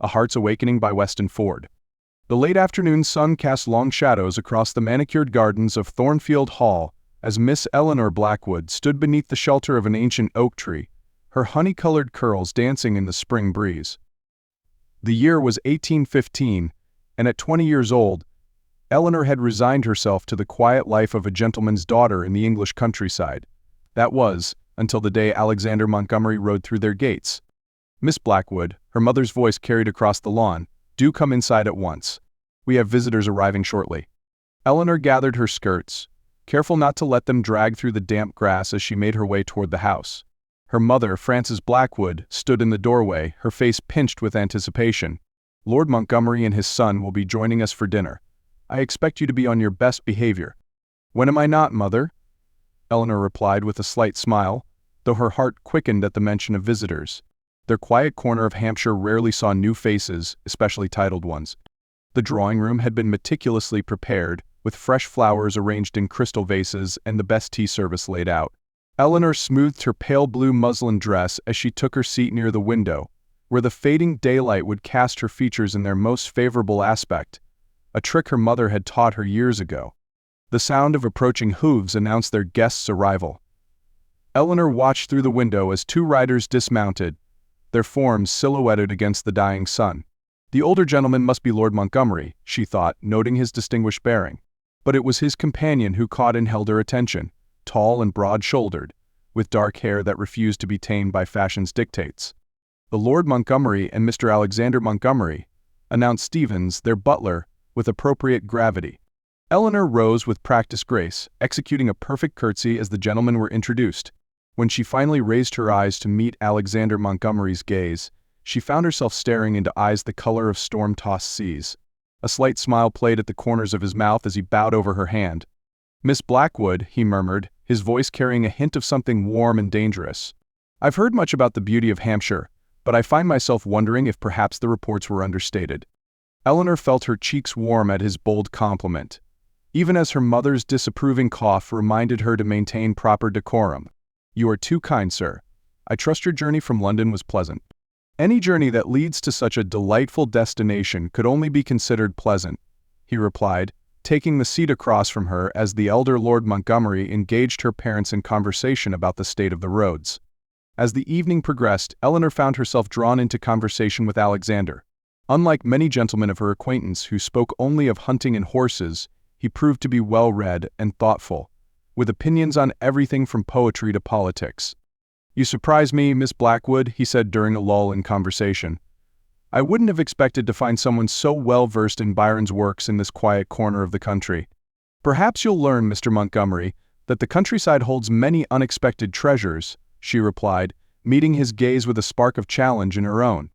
A Heart's Awakening by Weston Ford. The late afternoon sun cast long shadows across the manicured gardens of Thornfield Hall as Miss Eleanor Blackwood stood beneath the shelter of an ancient oak tree, her honey-colored curls dancing in the spring breeze. The year was 1815, and at 20 years old, Eleanor had resigned herself to the quiet life of a gentleman's daughter in the English countryside. That was, until the day Alexander Montgomery rode through their gates. "Miss Blackwood," her mother's voice carried across the lawn, "do come inside at once. We have visitors arriving shortly." Eleanor gathered her skirts, careful not to let them drag through the damp grass as she made her way toward the house. Her mother, Frances Blackwood, stood in the doorway, her face pinched with anticipation. "Lord Montgomery and his son will be joining us for dinner. I expect you to be on your best behavior." "When am I not, Mother?" Eleanor replied with a slight smile, though her heart quickened at the mention of visitors. Their quiet corner of Hampshire rarely saw new faces, especially titled ones. The drawing room had been meticulously prepared, with fresh flowers arranged in crystal vases and the best tea service laid out. Eleanor smoothed her pale blue muslin dress as she took her seat near the window, where the fading daylight would cast her features in their most favorable aspect, a trick her mother had taught her years ago. The sound of approaching hooves announced their guests' arrival. Eleanor watched through the window as two riders dismounted, their forms silhouetted against the dying sun. The older gentleman must be Lord Montgomery, she thought, noting his distinguished bearing. But it was his companion who caught and held her attention, tall and broad-shouldered, with dark hair that refused to be tamed by fashion's dictates. "The Lord Montgomery and Mr. Alexander Montgomery," announced Stevens, their butler, with appropriate gravity. Eleanor rose with practiced grace, executing a perfect curtsy as the gentlemen were introduced. When she finally raised her eyes to meet Alexander Montgomery's gaze, she found herself staring into eyes the color of storm-tossed seas. A slight smile played at the corners of his mouth as he bowed over her hand. "Miss Blackwood," he murmured, his voice carrying a hint of something warm and dangerous. "I've heard much about the beauty of Hampshire, but I find myself wondering if perhaps the reports were understated." Eleanor felt her cheeks warm at his bold compliment, even as her mother's disapproving cough reminded her to maintain proper decorum. "You are too kind, sir. I trust your journey from London was pleasant." "Any journey that leads to such a delightful destination could only be considered pleasant," he replied, taking the seat across from her as the elder Lord Montgomery engaged her parents in conversation about the state of the roads. As the evening progressed, Eleanor found herself drawn into conversation with Alexander. Unlike many gentlemen of her acquaintance who spoke only of hunting and horses, he proved to be well-read and thoughtful, with opinions on everything from poetry to politics. "You surprise me, Miss Blackwood," he said during a lull in conversation. "I wouldn't have expected to find someone so well-versed in Byron's works in this quiet corner of the country." "Perhaps you'll learn, Mr. Montgomery, that the countryside holds many unexpected treasures," she replied, meeting his gaze with a spark of challenge in her own.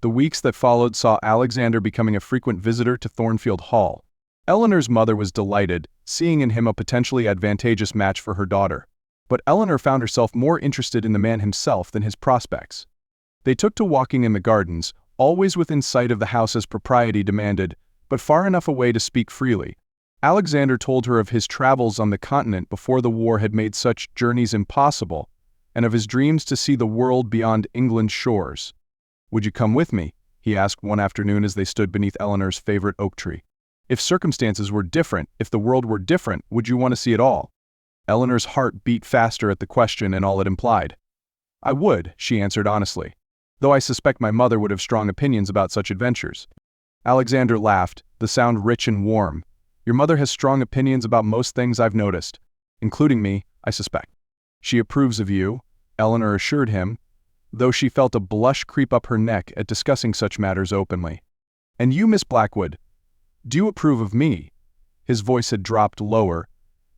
The weeks that followed saw Alexander becoming a frequent visitor to Thornfield Hall. Eleanor's mother was delighted, seeing in him a potentially advantageous match for her daughter. But Eleanor found herself more interested in the man himself than his prospects. They took to walking in the gardens, always within sight of the house as propriety demanded, but far enough away to speak freely. Alexander told her of his travels on the continent before the war had made such journeys impossible, and of his dreams to see the world beyond England's shores. "Would you come with me?" he asked one afternoon as they stood beneath Eleanor's favorite oak tree. "If circumstances were different, if the world were different, would you want to see it all?" Eleanor's heart beat faster at the question and all it implied. "I would," she answered honestly, "though I suspect my mother would have strong opinions about such adventures." Alexander laughed, the sound rich and warm. "Your mother has strong opinions about most things I've noticed, including me, I suspect." "She approves of you," Eleanor assured him, though she felt a blush creep up her neck at discussing such matters openly. "And you, Miss Blackwood, do you approve of me?" His voice had dropped lower,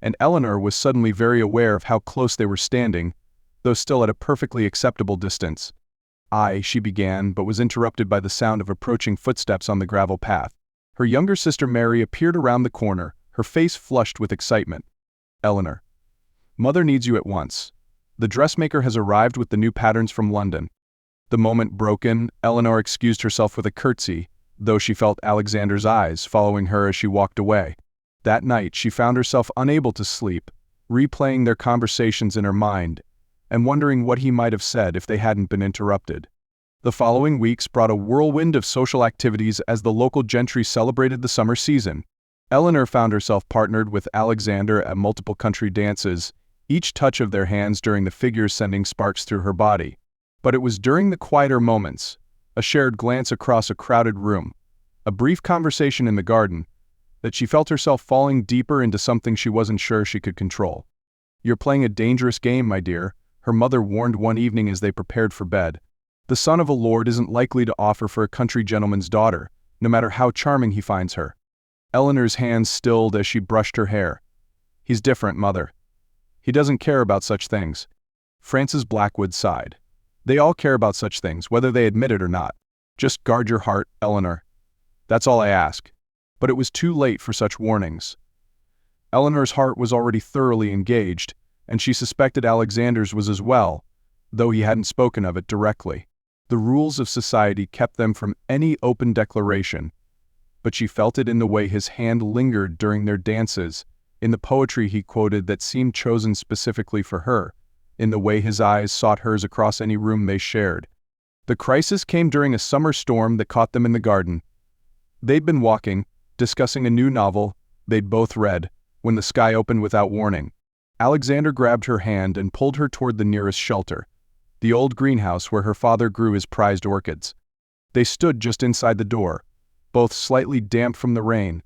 and Eleanor was suddenly very aware of how close they were standing, though still at a perfectly acceptable distance. "I," she began, but was interrupted by the sound of approaching footsteps on the gravel path. Her younger sister Mary appeared around the corner, her face flushed with excitement. "Eleanor, Mother needs you at once. The dressmaker has arrived with the new patterns from London." The moment broken, Eleanor excused herself with a curtsy, though she felt Alexander's eyes following her as she walked away. That night she found herself unable to sleep, replaying their conversations in her mind, and wondering what he might have said if they hadn't been interrupted. The following weeks brought a whirlwind of social activities as the local gentry celebrated the summer season. Eleanor found herself partnered with Alexander at multiple country dances, each touch of their hands during the figures sending sparks through her body. But it was during the quieter moments, a shared glance across a crowded room, a brief conversation in the garden, that she felt herself falling deeper into something she wasn't sure she could control. "You're playing a dangerous game, my dear," her mother warned one evening as they prepared for bed. "The son of a lord isn't likely to offer for a country gentleman's daughter, no matter how charming he finds her." Eleanor's hands stilled as she brushed her hair. "He's different, mother. He doesn't care about such things." Frances Blackwood sighed. "They all care about such things, whether they admit it or not. Just guard your heart, Eleanor. That's all I ask." But it was too late for such warnings. Eleanor's heart was already thoroughly engaged, and she suspected Alexander's was as well, though he hadn't spoken of it directly. The rules of society kept them from any open declaration, but she felt it in the way his hand lingered during their dances, in the poetry he quoted that seemed chosen specifically for her, in the way his eyes sought hers across any room they shared. The crisis came during a summer storm that caught them in the garden. They'd been walking, discussing a new novel they'd both read, when the sky opened without warning. Alexander grabbed her hand and pulled her toward the nearest shelter, the old greenhouse where her father grew his prized orchids. They stood just inside the door, both slightly damp from the rain,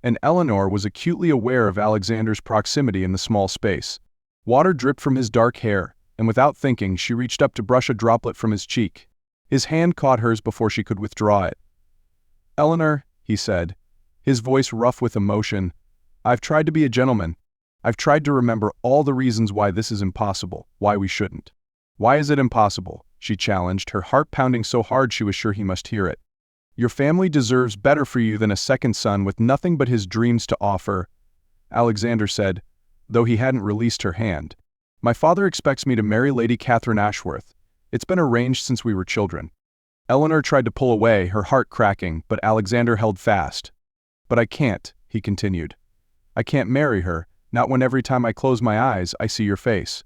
and Eleanor was acutely aware of Alexander's proximity in the small space. Water dripped from his dark hair, and without thinking she reached up to brush a droplet from his cheek. His hand caught hers before she could withdraw it. "Eleanor," he said, his voice rough with emotion, "I've tried to be a gentleman. I've tried to remember all the reasons why this is impossible, why we shouldn't." "Why is it impossible?" she challenged, her heart pounding so hard she was sure he must hear it. "Your family deserves better for you than a second son with nothing but his dreams to offer," Alexander said, though he hadn't released her hand. "My father expects me to marry Lady Catherine Ashworth. It's been arranged since we were children." Eleanor tried to pull away, her heart cracking, but Alexander held fast. "But I can't," he continued. "I can't marry her, not when every time I close my eyes I see your face.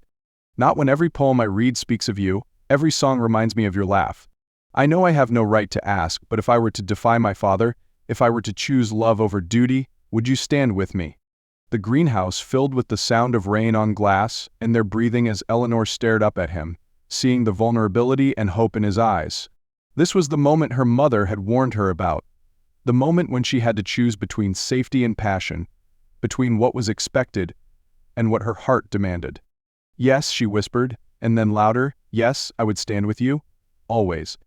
Not when every poem I read speaks of you, every song reminds me of your laugh. I know I have no right to ask, but if I were to defy my father, if I were to choose love over duty, would you stand with me?" The greenhouse filled with the sound of rain on glass and their breathing as Eleanor stared up at him, seeing the vulnerability and hope in his eyes. This was the moment her mother had warned her about, the moment when she had to choose between safety and passion, between what was expected and what her heart demanded. "Yes," she whispered, and then louder, "Yes, I would stand with you, always."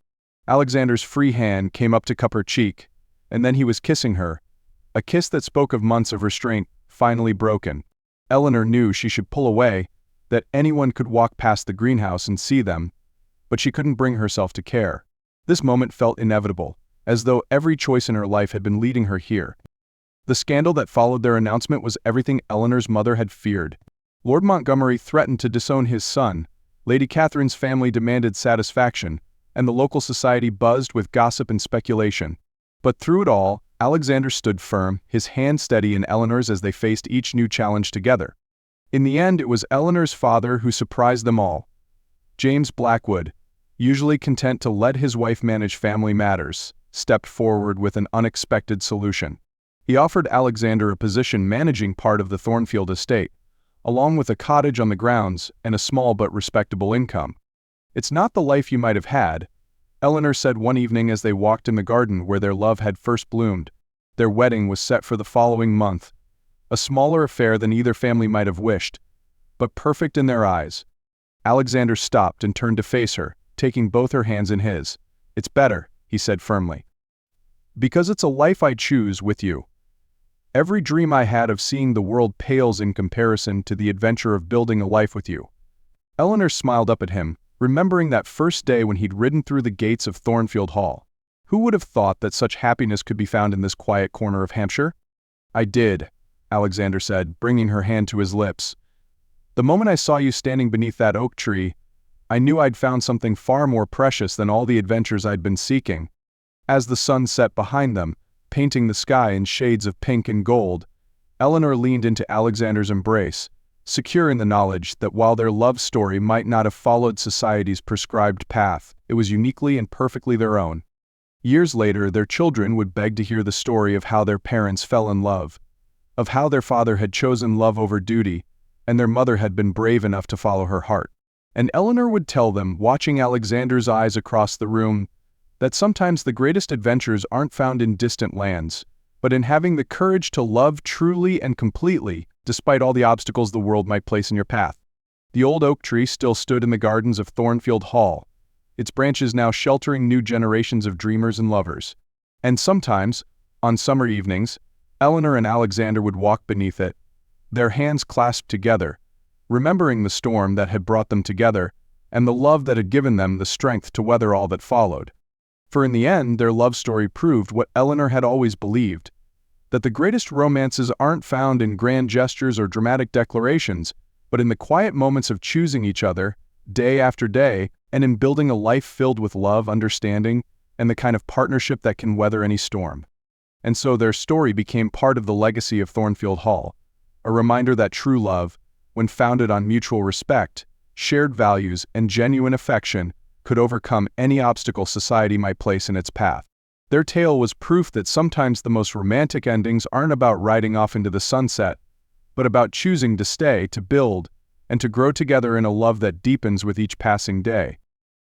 Alexander's free hand came up to cup her cheek, and then he was kissing her, a kiss that spoke of months of restraint, finally broken. Eleanor knew she should pull away, that anyone could walk past the greenhouse and see them, but she couldn't bring herself to care. This moment felt inevitable, as though every choice in her life had been leading her here. The scandal that followed their announcement was everything Eleanor's mother had feared. Lord Montgomery threatened to disown his son, Lady Catherine's family demanded satisfaction, and the local society buzzed with gossip and speculation. But through it all, Alexander stood firm, his hand steady in Eleanor's as they faced each new challenge together. In the end, it was Eleanor's father who surprised them all. James Blackwood, usually content to let his wife manage family matters, stepped forward with an unexpected solution. He offered Alexander a position managing part of the Thornfield estate, along with a cottage on the grounds and a small but respectable income. "It's not the life you might have had," Eleanor said one evening as they walked in the garden where their love had first bloomed. Their wedding was set for the following month, a smaller affair than either family might have wished, but perfect in their eyes. Alexander stopped and turned to face her, taking both her hands in his. "It's better," he said firmly. "Because it's a life I choose with you. Every dream I had of seeing the world pales in comparison to the adventure of building a life with you." Eleanor smiled up at him, remembering that first day when he'd ridden through the gates of Thornfield Hall. Who would have thought that such happiness could be found in this quiet corner of Hampshire? "I did," Alexander said, bringing her hand to his lips. "The moment I saw you standing beneath that oak tree, I knew I'd found something far more precious than all the adventures I'd been seeking." As the sun set behind them, painting the sky in shades of pink and gold, Eleanor leaned into Alexander's embrace, secure in the knowledge that while their love story might not have followed society's prescribed path, it was uniquely and perfectly their own. Years later, their children would beg to hear the story of how their parents fell in love, of how their father had chosen love over duty, and their mother had been brave enough to follow her heart. And Eleanor would tell them, watching Alexander's eyes across the room, that sometimes the greatest adventures aren't found in distant lands, but in having the courage to love truly and completely, despite all the obstacles the world might place in your path. The old oak tree still stood in the gardens of Thornfield Hall, its branches now sheltering new generations of dreamers and lovers. And sometimes, on summer evenings, Eleanor and Alexander would walk beneath it, their hands clasped together, remembering the storm that had brought them together and the love that had given them the strength to weather all that followed. For in the end, their love story proved what Eleanor had always believed, that the greatest romances aren't found in grand gestures or dramatic declarations, but in the quiet moments of choosing each other, day after day, and in building a life filled with love, understanding, and the kind of partnership that can weather any storm. And so their story became part of the legacy of Thornfield Hall, a reminder that true love, when founded on mutual respect, shared values, and genuine affection, could overcome any obstacle society might place in its path. Their tale was proof that sometimes the most romantic endings aren't about riding off into the sunset, but about choosing to stay, to build, and to grow together in a love that deepens with each passing day.